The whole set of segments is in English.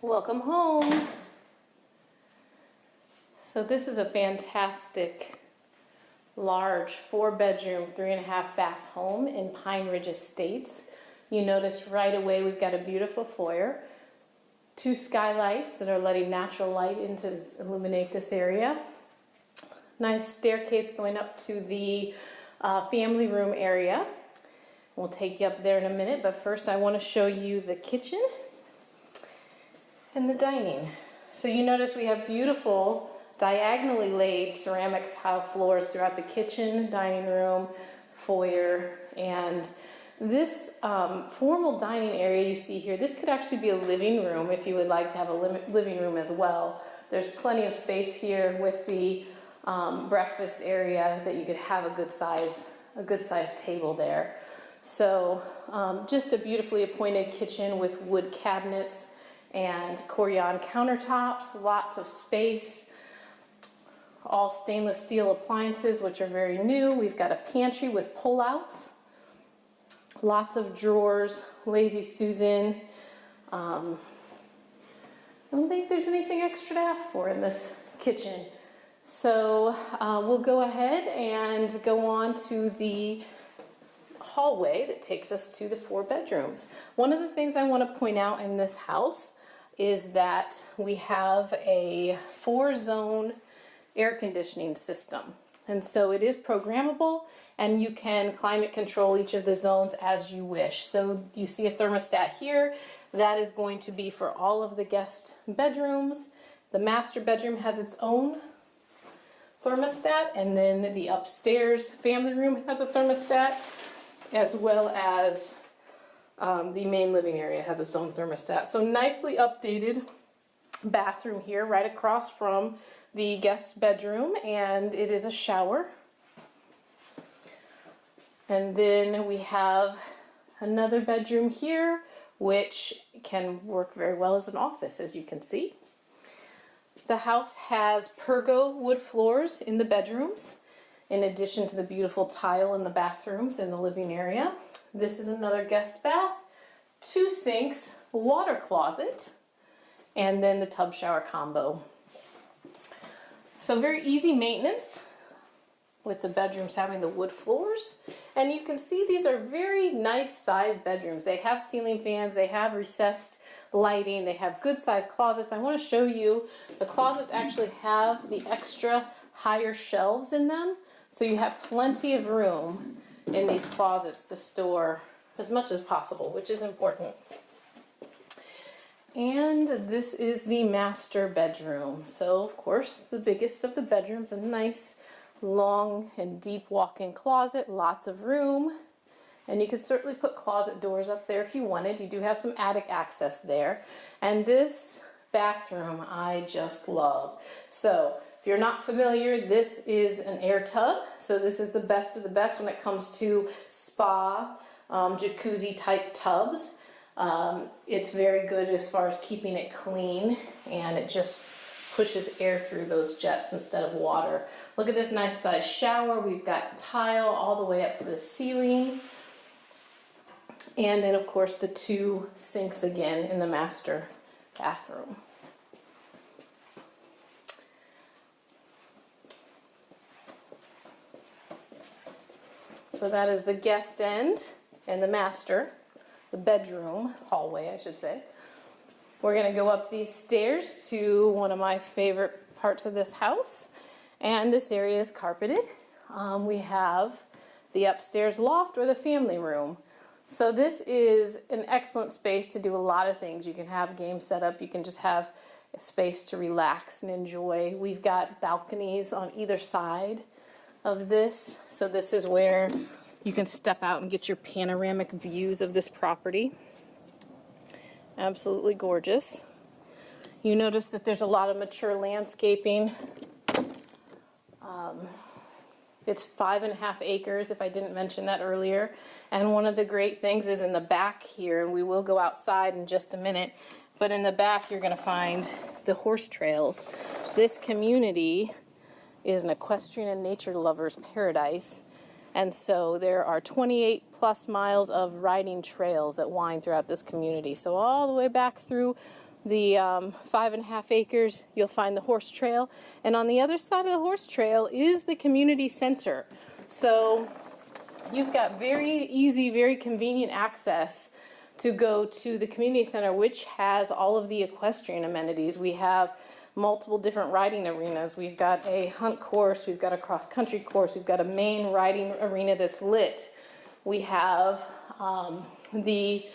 Welcome home. So this is a fantastic, large 4-bedroom, 3.5-bath home in Pine Ridge Estates. You notice right away we've got a beautiful foyer, 2 skylights that are letting natural light in to illuminate this area. Nice staircase going up to the family room area. We'll take you up there in a minute, but first I want to show you the kitchen and the dining. So you notice we have beautiful diagonally laid ceramic tile floors throughout the kitchen, dining room, foyer, and this formal dining area you see here, this could actually be a living room if you would like to have a living room as well. There's plenty of space here with the breakfast area that you could have a good size table there. So just a beautifully appointed kitchen with wood cabinets and Corian countertops, lots of space, all stainless steel appliances, which are very new. We've got a pantry with pull-outs, lots of drawers, Lazy Susan. I don't think there's anything extra to ask for in this kitchen. So we'll go ahead and go on to the hallway that takes us to the 4 bedrooms. One of the things I want to point out in this house is that we have a 4-zone air conditioning system. And so it is programmable and you can climate control each of the zones as you wish. So you see a thermostat here. That is going to be for all of the guest bedrooms. The master bedroom has its own thermostat, and then the upstairs family room has a thermostat, as well as the main living area has its own thermostat. So nicely updated bathroom here right across from the guest bedroom, and it is a shower. And then we have another bedroom here which can work very well as an office, as you can see. The house has pergo wood floors in the bedrooms, in addition to the beautiful tile in the bathrooms in the living area. This is another guest bath, 2 sinks, water closet, and then the tub shower combo. So very easy maintenance with the bedrooms having the wood floors. And you can see these are very nice sized bedrooms. They have ceiling fans, they have recessed lighting, they have good sized closets. I want to show you the closets actually have the extra higher shelves in them. So you have plenty of room in these closets to store as much as possible, which is important. And this is the master bedroom. So of course the biggest of the bedrooms, a nice long and deep walk-in closet, lots of room. And you could certainly put closet doors up there if you wanted. You do have some attic access there. And this bathroom I just love. So if you're not familiar, this is an air tub. So this is the best of the best when it comes to spa, jacuzzi type tubs. It's very good as far as keeping it clean, and it just pushes air through those jets instead of water. Look at this nice size shower. We've got tile all the way up to the ceiling. And then of course the 2 sinks again in the master bathroom. So that is the guest end and the master, the bedroom, hallway I should say. We're going to go up these stairs to one of my favorite parts of this house, and this area is carpeted. We have the upstairs loft or the family room. So this is an excellent space to do a lot of things. You can have games set up, you can just have a space to relax and enjoy. We've got balconies on either side of this, so this is where you can step out and get your panoramic views of this property. Absolutely gorgeous. You notice that there's a lot of mature landscaping. It's 5.5 acres, if I didn't mention that earlier. And one of the great things is in the back here, and we will go outside in just a minute, but in the back you're going to find the horse trails. This community is an equestrian and nature lovers paradise. And so there are 28 plus miles of riding trails that wind throughout this community. So all the way back through the 5.5 acres, you'll find the horse trail. And on the other side of the horse trail is the community center. So you've got very easy, very convenient access to go to the community center, which has all of the equestrian amenities. We have multiple different riding arenas. We've got a hunt course, we've got a cross-country course, we've got a main riding arena that's lit. We have the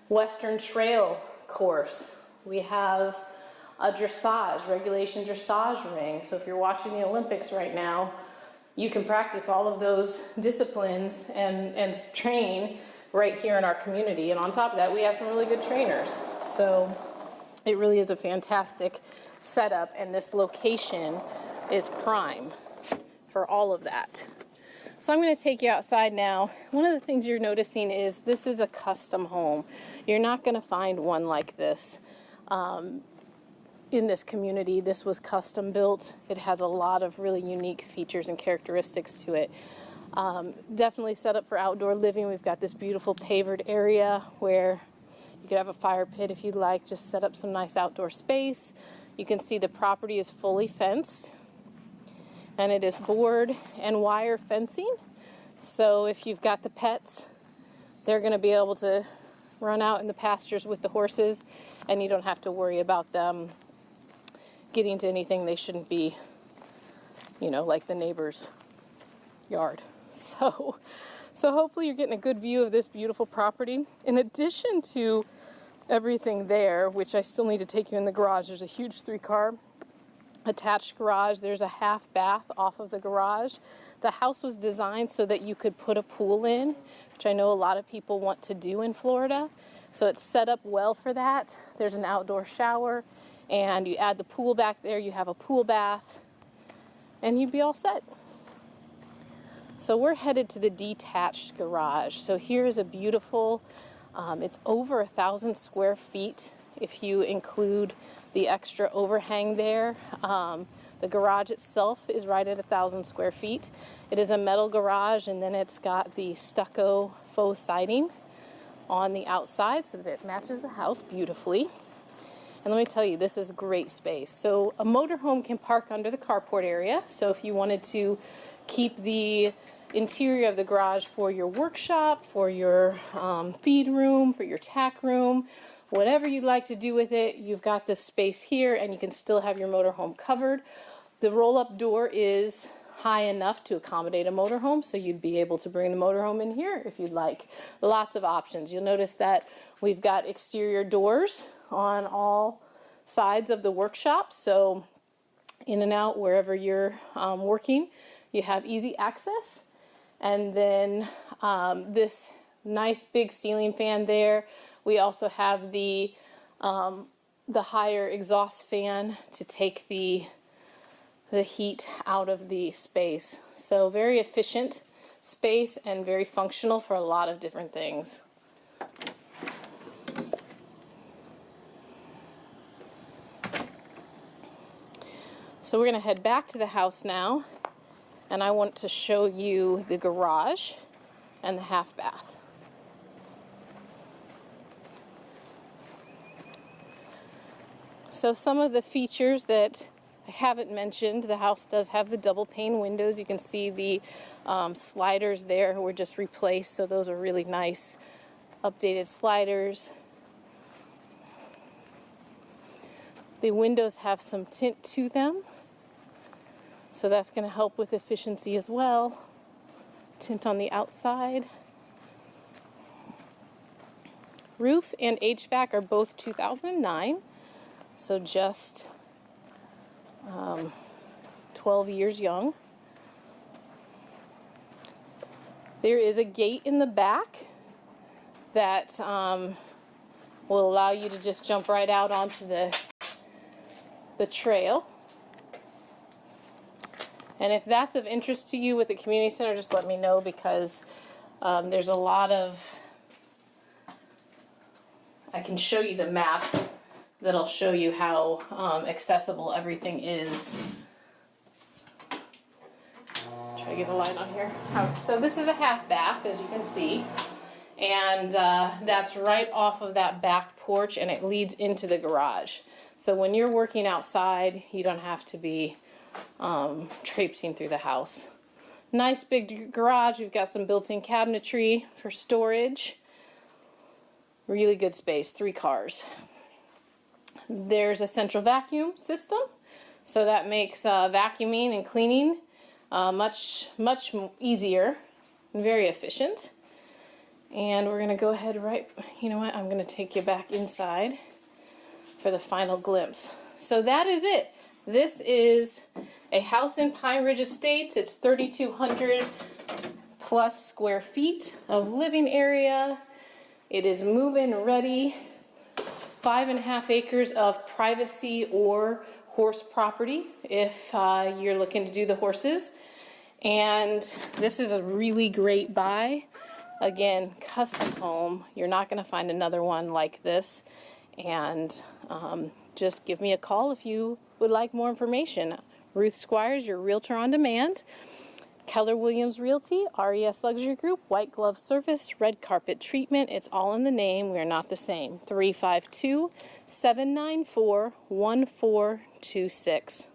Western Trail course. We have a dressage, regulation dressage ring. So if you're watching the Olympics right now, you can practice all of those disciplines and train right here in our community. And on top of that, we have some really good trainers. So it really is a fantastic setup, and this location is prime for all of that. So I'm going to take you outside now. One of the things you're noticing is this is a custom home. You're not going to find one like this in this community. This was custom built. It has a lot of really unique features and characteristics to it. Definitely set up for outdoor living. We've got this beautiful pavered area where you could have a fire pit if you'd like, just set up some nice outdoor space. You can see the property is fully fenced, and it is board and wire fencing. So if you've got the pets, they're going to be able to run out in the pastures with the horses, and you don't have to worry about them getting to anything they shouldn't be, like the neighbor's yard. So hopefully you're getting a good view of this beautiful property. In addition to everything there, which I still need to take you in the garage, there's a huge 3-car attached garage. There's a half bath off of the garage. The house was designed so that you could put a pool in, which I know a lot of people want to do in Florida. So it's set up well for that. There's an outdoor shower, and you add the pool back there. You have a pool bath, and you'd be all set. So we're headed to the detached garage. So here's a beautiful, it's over 1,000 square feet if you include the extra overhang there. The garage itself is right at 1,000 square feet. It is a metal garage, and then it's got the stucco faux siding on the outside so that it matches the house beautifully. And let me tell you, this is great space. So a motorhome can park under the carport area. So if you wanted to keep the interior of the garage for your workshop, for your feed room, for your tack room, whatever you'd like to do with it, you've got this space here, and you can still have your motorhome covered. The roll-up door is high enough to accommodate a motorhome, so you'd be able to bring the motorhome in here if you'd like. Lots of options. You'll notice that we've got exterior doors on all sides of the workshop, so in and out wherever you're working, you have easy access. And then this nice big ceiling fan there. We also have the higher exhaust fan to take the heat out of the space. So very efficient space and very functional for a lot of different things. So we're going to head back to the house now, and I want to show you the garage and the half bath. So some of the features that I haven't mentioned, the house does have the double pane windows. You can see the sliders there were just replaced, so those are really nice updated sliders. The windows have some tint to them, so that's going to help with efficiency as well. Tint on the outside. Roof and HVAC are both 2009, so just 12 years young. There is a gate in the back that will allow you to just jump right out onto the trail. And if that's of interest to you with the community center, just let me know, because there's a lot of, I can show you the map that'll show you how accessible everything is. Try to get a light on here. So this is a half bath, as you can see. And that's right off of that back porch, and it leads into the garage. So when you're working outside, you don't have to be traipsing through the house. Nice big garage. We've got some built-in cabinetry for storage. Really good space, 3 cars. There's a central vacuum system, so that makes vacuuming and cleaning much easier and very efficient. And we're gonna go ahead you know what, I'm gonna take you back inside for the final glimpse. So that is it. This is a house in Pine Ridge Estates. It's 3,200 plus square feet of living area. It is move-in ready. It's 5.5 acres of privacy or horse property if you're looking to do the horses. And this is a really great buy. Again, custom home. You're not going to find another one like this. And just give me a call if you would like more information. Ruth Squires, your Realtor on Demand. Keller Williams Realty, RES Luxury Group, White Glove Service, Red Carpet Treatment. It's all in the name. We are not the same. 352-794-1426.